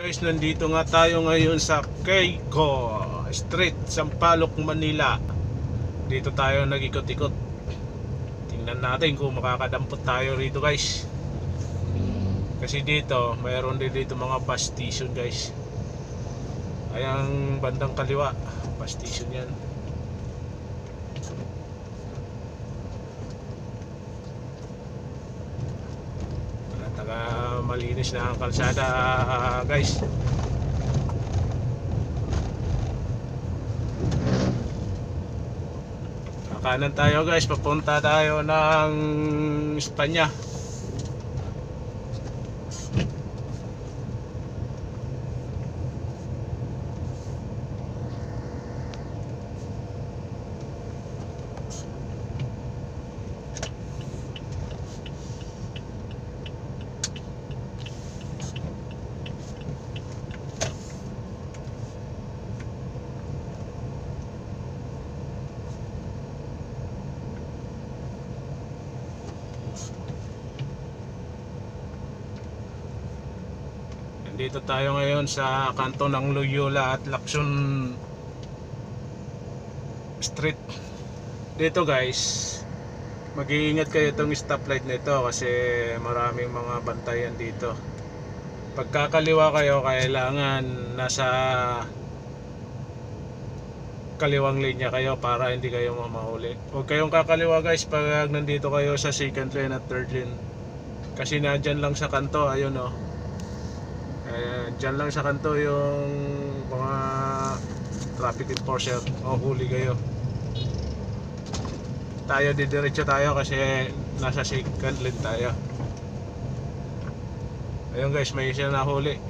Guys, nandito nga tayo ngayon sa Keiko Street, Sampaloc, Manila. Dito tayo nag-ikot-ikot. Tingnan natin kung makakadampot tayo rito, guys. Kasi dito, mayroon din dito mga bus station, guys. Ayang bandang kaliwa, bus station yan. Malinis na ang kalsada, guys. Kanan tayo, guys, papunta tayo ng Espanya. Dito tayo ngayon sa kanto ng Loyola at Lacson Street. Dito, guys, mag-iingat kayo itong stoplight nito kasi maraming mga bantayan dito. Pagkakaliwa kayo, kailangan nasa kaliwang linya kayo para hindi kayo mamahuli. Huwag kayong kakaliwa, guys, pag nandito kayo sa second lane at third lane, kasi nandyan lang sa kanto, ayun o. Dyan lang sa kanto yung mga traffic enforcer, o huli kayo. Tayo didiretso tayo kasi nasa second lane tayo. Ayun, guys, may isa na huli.